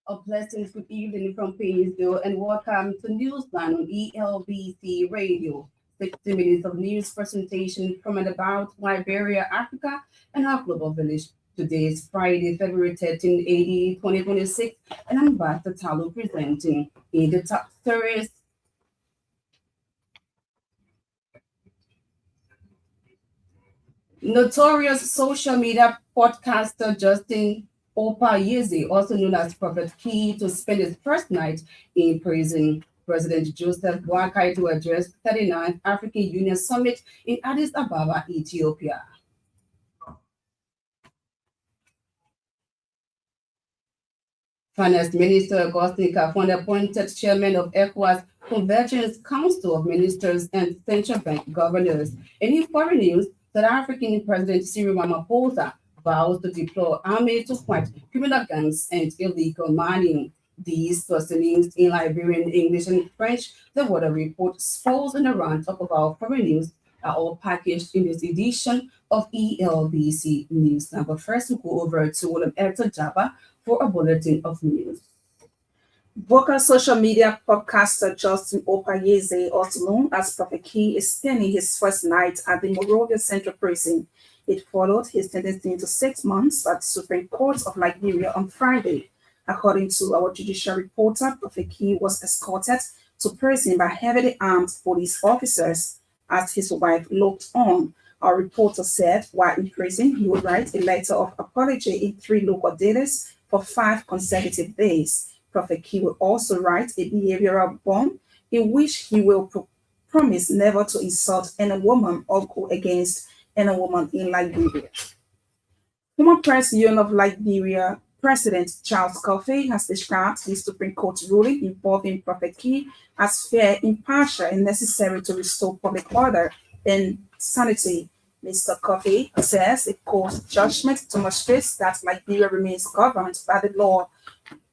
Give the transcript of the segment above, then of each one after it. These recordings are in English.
A pleasant good evening from Painesville and welcome to Newsline on ELBC Radio. 60 minutes of news presentation from and about Liberia, Africa, and our global village. Today is Friday, February 13, 2026, and I'm Basta Talo presenting in the top stories. Notorious social media podcaster Justin Opayeze, also known as Prophet Key, to spend his first night in prison. President Joseph Boakai to address 39th African Union Summit in Addis Ababa, Ethiopia. Finance Minister Augustine Kafon appointed chairman of ECOWAS Convergence Council of Ministers and Central Bank Governors. And in foreign news, South African President Cyril Ramaphosa vows to deploy army to fight criminal gangs and illegal mining. These news in Liberian, English, and French. The weather report, sports, and a roundup of our foreign news are all packaged in this edition of ELBC News. Now, but first, we'll go over to William Elton Jabba for a bulletin of news. Vocal social media podcaster Justin Opayeze, also known as Prophet Key, is spending his first night at the Monrovia Central Prison. It followed his sentencing to 6 months at the Supreme Court of Liberia on Friday. According to our judicial reporter, Prophet Key was escorted to prison by heavily armed police officers as his wife looked on. Our reporter said while in prison, he would write a letter of apology in 3 local dailies for 5 consecutive days. Prophet Key will also write a behavioral bond in which he will promise never to insult any woman or go against any woman in Liberia. Former President of Liberia, President Charles Coffey, has described the Supreme Court ruling involving Prophet Key as fair, impartial, and necessary to restore public order and sanity. Mr. Coffey says the court's judgment demonstrates that Liberia remains governed by the law,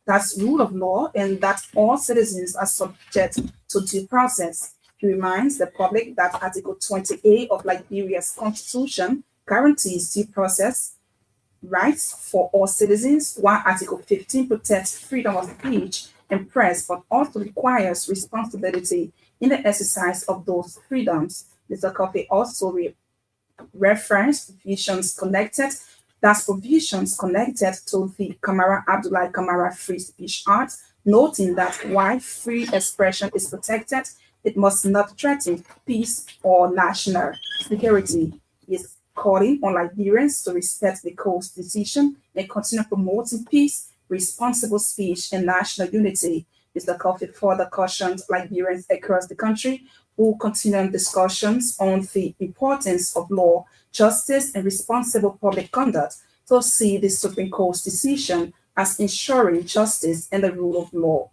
that's rule of law, and that all citizens are subject to due process. He reminds the public that Article 28 of Liberia's constitution guarantees due process rights for all citizens, while Article 15 protects freedom of speech and press, but also requires responsibility in the exercise of those freedoms. Mr. Coffey also referenced provisions connected to the Kamara Abdullahi Kamara Free Speech Act, noting that while free expression is protected, it must not threaten peace or national security. He is calling on Liberians to respect the court's decision and continue promoting peace, responsible speech, and national unity. Mr. Coffey further cautioned Liberians across the country who continue discussions on the importance of law, justice, and responsible public conduct to see the Supreme Court's decision as ensuring justice and the rule of law.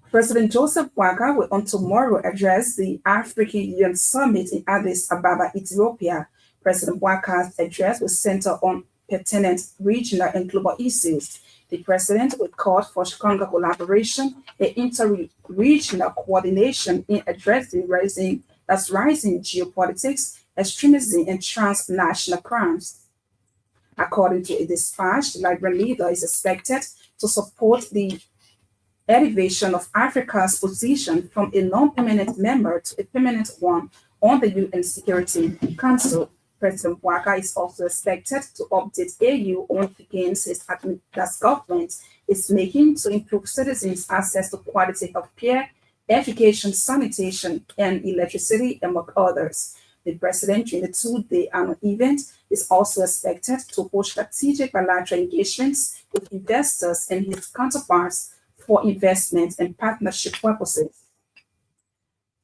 President Joseph Boakai will on tomorrow address the African Union Summit in Addis Ababa, Ethiopia. President Boakai's address will center on pertinent regional and global issues. The president will call for stronger collaboration and inter-regional coordination in addressing rising geopolitics, extremism, and transnational crimes. According to a dispatch, the Liberian leader is expected to support the elevation of Africa's position from a non-permanent member to a permanent one on the UN Security Council. President Boakai is also expected to update AU on the gains that government is making to improve citizens' access to quality healthcare, education, sanitation, and electricity, among others. The president, during the 2-day annual event, is also expected to hold strategic bilateral engagements with investors and his counterparts for investment and partnership purposes.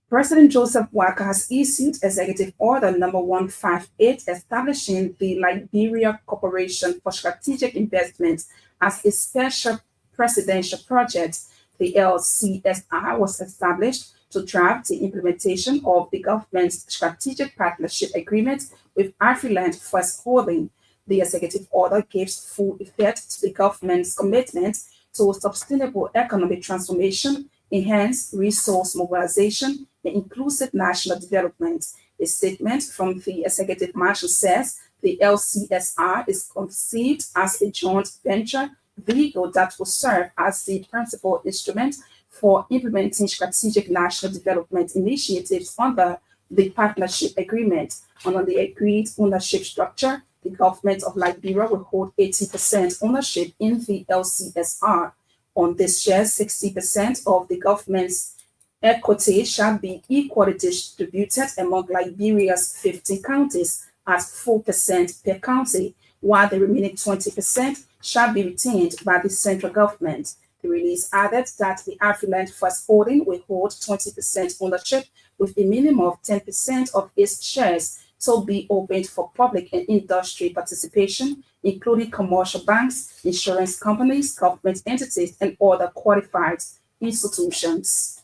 President Joseph Boakai has issued Executive Order Number 158 establishing the Liberia Corporation for Strategic Investments as a special presidential project. The LCSR was established to draft the implementation of the government's strategic partnership agreement with Afriland First Holding. The executive order gives full effect to the government's commitment to sustainable economic transformation, enhanced resource mobilization, and inclusive national development. A statement from the executive marshal says the LCSR is conceived as a joint venture vehicle that will serve as the principal instrument for implementing strategic national development initiatives under the partnership agreement. Under the agreed ownership structure, the government of Liberia will hold 80% ownership in the LCSR. On this share, 60% of the government's equity shall be equally distributed among Liberia's 50 counties at 4% per county, while the remaining 20% shall be retained by the central government. The release added that the Afriland First Holding will hold 20% ownership with a minimum of 10% of its shares to be opened for public and industry participation, including commercial banks, insurance companies, government entities, and other qualified institutions.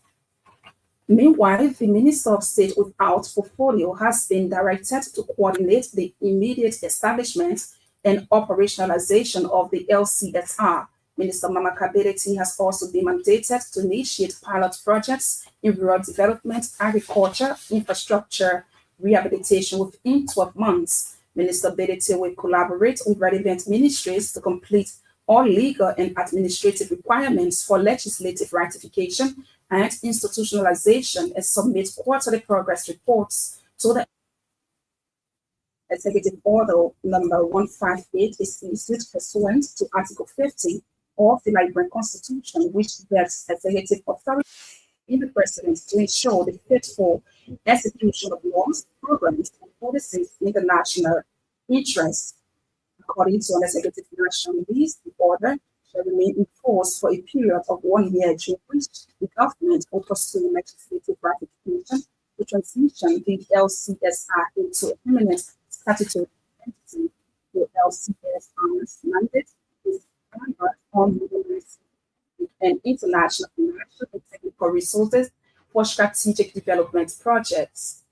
Meanwhile, the Minister of State without portfolio has been directed to coordinate the immediate establishment and operationalization of the LCSR. Minister Mama Kabireti has also been mandated to initiate pilot projects in rural development, agriculture, infrastructure, rehabilitation within 12 months. Minister Bedete will collaborate with relevant ministries to complete all legal and administrative requirements for legislative ratification and institutionalization and submit quarterly progress reports to the Executive Order number 158 is issued pursuant to Article 50 of the Liberian Constitution, which vests executive authority in the President to ensure the faithful execution of laws, programs, and policies in the national interest. According to an executive national release, the order shall remain in force for a period of 1 year, during which the government will pursue legislative ratification to transition the LCSR into a permanent statutory entity. The LCSR's mandate is on mobilizing and international financial and technical resources for strategic development projects.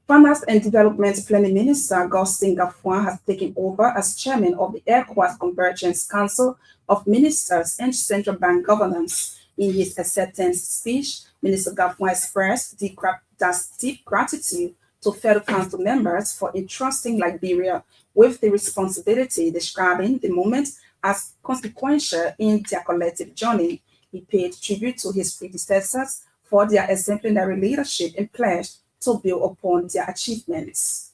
Finance and Development Planning Minister Augustin Gafuan has taken over as chairman of the ECOWAS Convergence Council of Ministers and Central Bank Governance. In his acceptance speech, Minister Gafuan expressed deep gratitude to fellow council members for entrusting Liberia with the responsibility, describing the moment as consequential in their collective journey. He paid tribute to his predecessors for their exemplary leadership and pledged to build upon their achievements.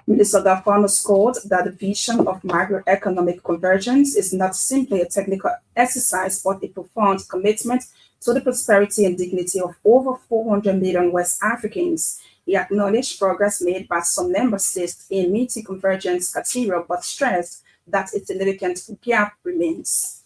Minister Gafuan scored that the vision of macroeconomic convergence is not simply a technical exercise, but a profound commitment to the prosperity and dignity of over 400 million West Africans. He acknowledged progress made by some member states in meeting convergence criteria, but stressed that a significant gap remains.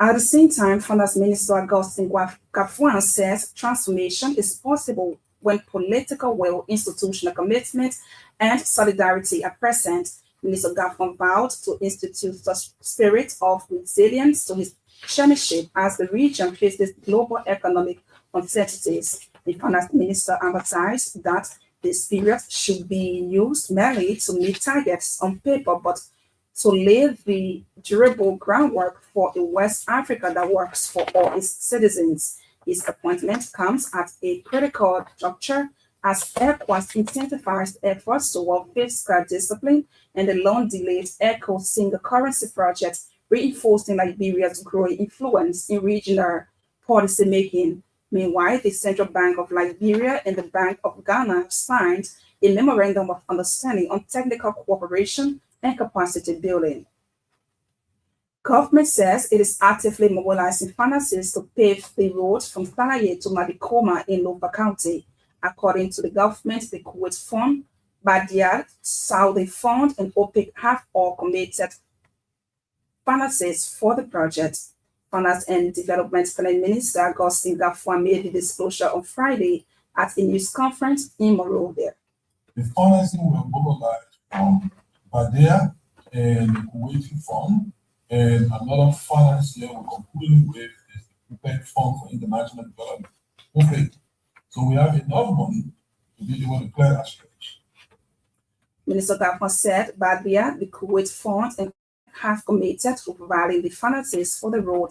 At the same time, Finance Minister Augustin Gafuan says transformation is possible when political will, institutional commitment, and solidarity are present. Minister Gafuan vowed to institute such spirit of resilience to his chairmanship as the region faces global economic uncertainties. The finance minister emphasized that this period should be used merely to meet targets on paper, but to lay the durable groundwork for a West Africa that works for all its citizens. His appointment comes at a critical juncture as ECOWAS intensifies efforts toward fiscal discipline and the long-delayed ECO single currency project, reinforcing Liberia's growing influence in regional policymaking. Meanwhile, the Central Bank of Liberia and the Bank of Ghana have signed a memorandum of understanding on technical cooperation and capacity building. Government says it is actively mobilizing finances to pave the road from Faye to Madikoma in Lopa County. According to the government, the Kuwait Fund, Badiad, Saudi Fund, and OPEC have all committed finances for the project. Finance and Development Planning Minister Augustin Gafuan made the disclosure on Friday at a news conference in Monrovia. The financing will mobilize from Badia and the Kuwaiti Fund, and another financier will conclude with is the OPEC Fund for International Development, OPEC. So we have enough money to be able to clear that stretch. Minister Gafon said Badbia, the Kuwait Fund, and have committed to providing the finances for the road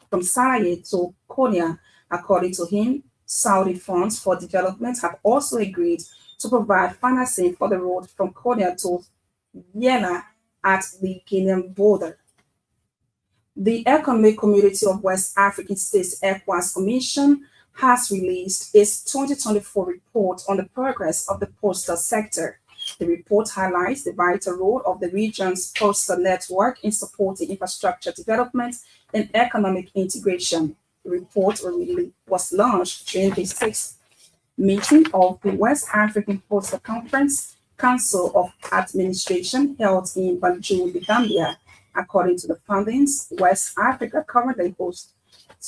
from Saraya to Konya. According to him, Saudi funds for development have also agreed to provide financing for the road from Konya to Yela at the Kenyan border. The Economic Community of West African States ECOWAS Commission has released its 2024 report on the progress of the postal sector. The report highlights the vital role of the region's postal network in supporting infrastructure development and economic integration. The report was launched during the 6th meeting of the West African Postal Conference Council of Administration held in Banjul, the Gambia. According to the findings, West Africa currently hosts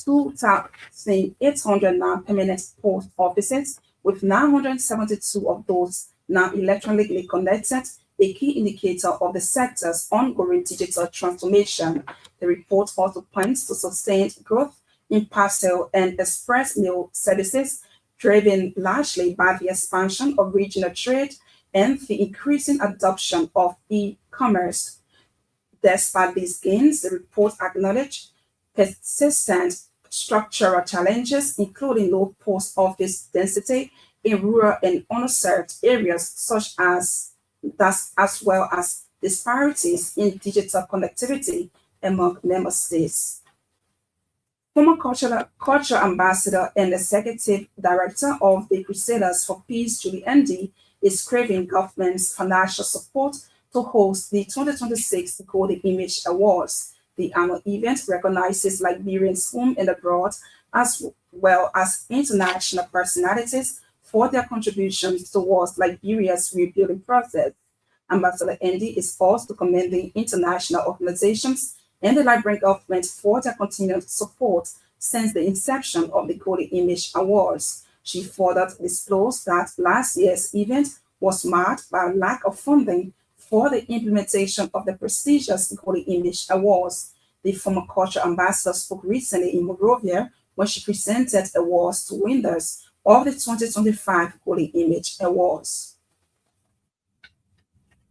2,800 non-permanent post offices, with 972 of those now electronically connected, a key indicator of the sector's ongoing digital transformation. The report also points to sustained growth in parcel and express mail services, driven largely by the expansion of regional trade and the increasing adoption of e-commerce. Despite these gains, the report acknowledged persistent structural challenges, including low post office density in rural and underserved areas, as well as disparities in digital connectivity among member states. Former culture ambassador and executive director of the Crusaders for Peace, Julie Andy, is craving government's financial support to host the 2026 Golden Image Awards. The annual event recognizes Liberians home and abroad, as well as international personalities, for their contributions towards Liberia's rebuilding process. Ambassador Andy is also commending international organizations and the Liberian government for their continued support since the inception of the Golden Image Awards. She further disclosed that last year's event was marked by a lack of funding for the implementation of the prestigious Golden Image Awards. The former culture ambassador spoke recently in Monrovia when she presented awards to winners of the 2025 Golden Image Awards.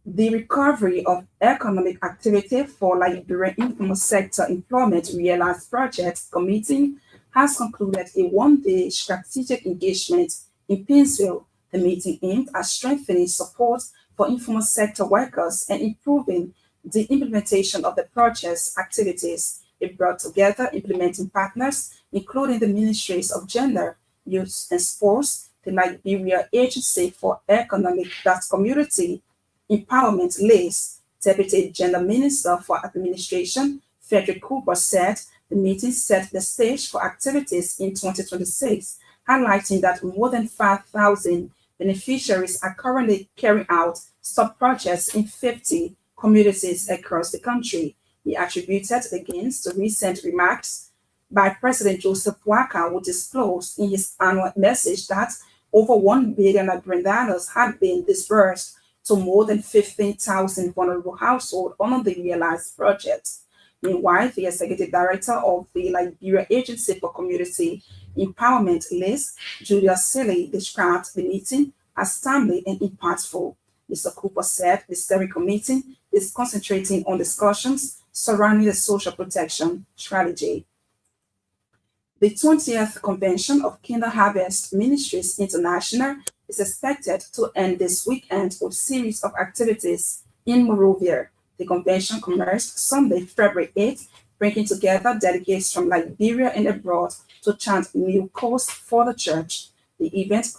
The Recovery of Economic Activity for Liberian Informal Sector Employment Realized Project Committee has concluded a one-day strategic engagement in Painesville. The meeting aimed at strengthening support for informal sector workers and improving the implementation of the project's activities. It brought together implementing partners, including the Ministries of Gender, Youth and Sports, the Liberia Agency for Economic Community Empowerment, LACE. Deputy Gender Minister for Administration, Frederick Cooper, said the meeting set the stage for activities in 2026, highlighting that more than 5,000 beneficiaries are currently carrying out sub-projects in 50 communities across the country. He attributed the gains to recent remarks by President Joseph Boakai, who disclosed in his annual message that over $1 billion had been disbursed to more than 15,000 vulnerable households under the realized project. Meanwhile, the executive director of the Liberia Agency for Community Empowerment, LACE, Julia Seeley, described the meeting as timely and impactful. Mr. Cooper said the steering committee is concentrating on discussions surrounding the social protection strategy. The 20th Convention of Kinder Harvest Ministries International is expected to end this weekend with a series of activities in Monrovia. The convention commenced Sunday, February 8th, bringing together delegates from Liberia and abroad to chant new course for the church. The event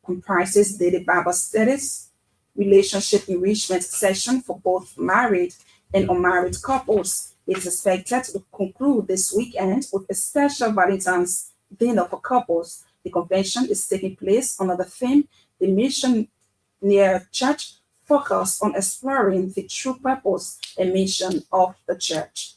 comprises daily Bible studies, relationship enrichment session for both married and unmarried couples. It is expected to conclude this weekend with a special Valentine's dinner for couples. The convention is taking place under the theme, The Missionary Church, focused on exploring the true purpose and mission of the church.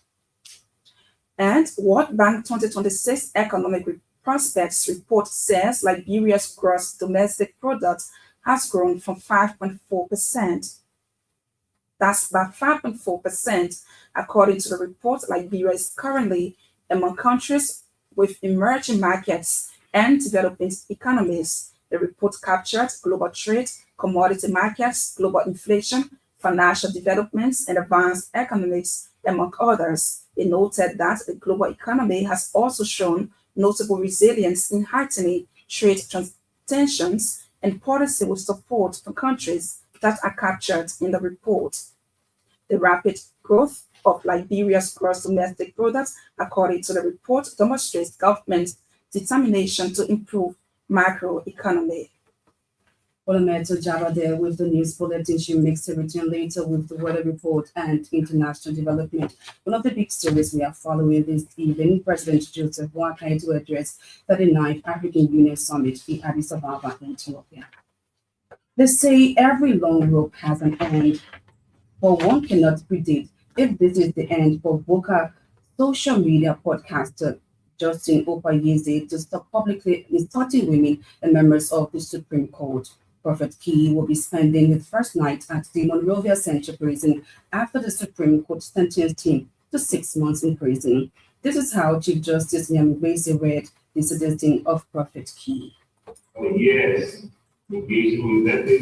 And World Bank 2026 Economic Prospects Report says Liberia's gross domestic product has grown from 5.4%. That's by 5.4%. According to the report, Liberia is currently among countries with emerging markets and developing economies. The report captured global trade, commodity markets, global inflation, financial developments, and advanced economics, among others. It noted that the global economy has also shown notable resilience in heightening trade tensions and policy with support for countries that are captured in the report. The rapid growth of Liberia's gross domestic product, according to the report, demonstrates government's determination to improve macroeconomy. Olameto Java there with the news bulletin. She makes a return later with the weather report and international development. One of the big stories we are following this evening, President Joseph Boakai to address the 39th African Union Summit in Addis Ababa, Ethiopia. They say every long rope has an end, but one cannot predict if this is the end for vocal social media podcaster Justin Opayeze to stop publicly insulting women and members of the Supreme Court. Prophet Key will be spending his first night at the Monrovia Central Prison after the Supreme Court sentenced him to 6 months in prison. This is how Chief Justice Nyamubese read the sentencing of Prophet Key. Yes, engaging with